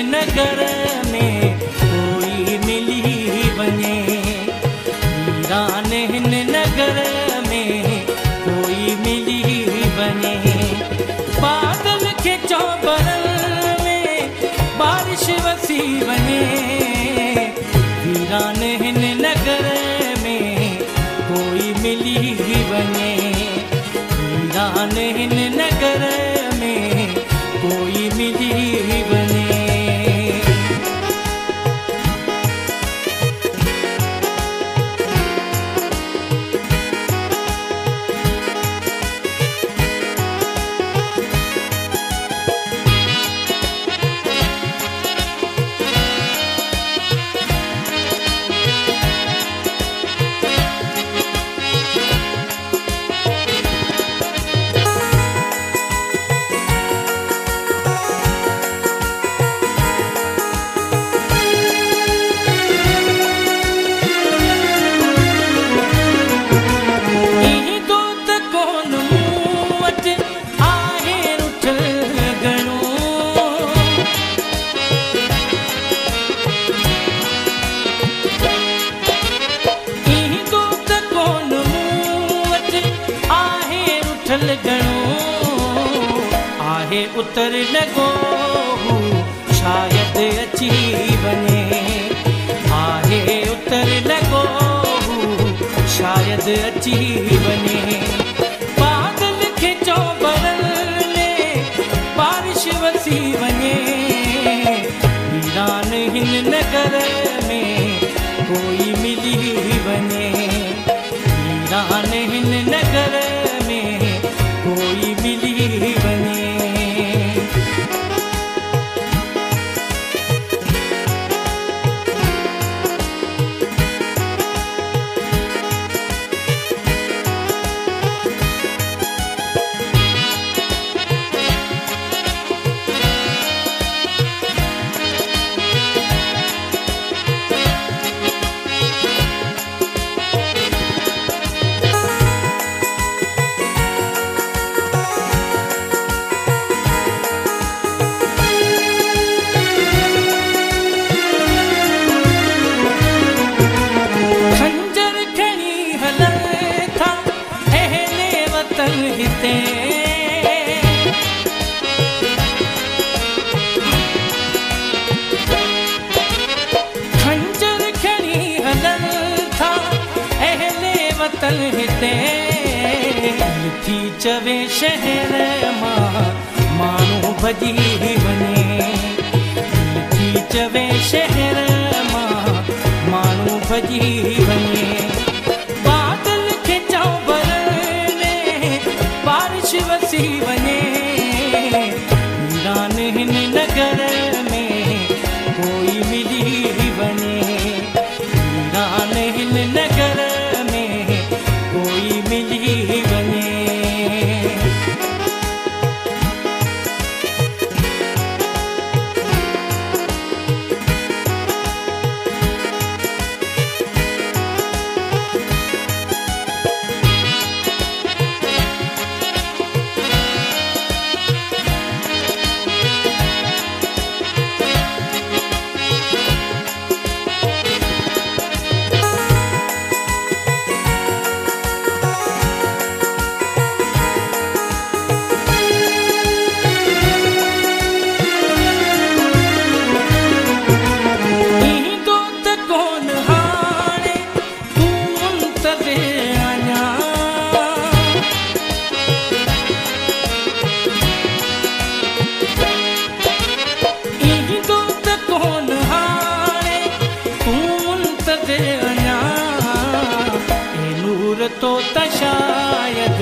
नगर में कोई मिली वञे, वीरान हिन नगर में कोई मिली वञे। बादल खे चौबरनि में बारिश वसी वञे, वीरान हिन नगर में कोई मिली वञे, वीरान हिन नगर में कोई मिली वञे। आहे उतर लॻो शायदि अची वञे, आहे उतर लॻो शायदि अची वञे। बादल खे चौबरनि में बारिश वसी वञे, वीरान हिन नगर में कोई मिली वञे, वीरान हिन नगर में कोई मिली वञे। खंजर खणी हलनि था अहले वतन हिते, थी चवे शहर मां माण्हू भॼी वञे, थी चवे शहर मां माण्हू भॼी वञे। बादल खे चौबरनि में बारिश वसी वञे, वीरान हिन नगर में कोई मिली वञे, वीरान हिन नगर में कोई मिली वञे। तो शायद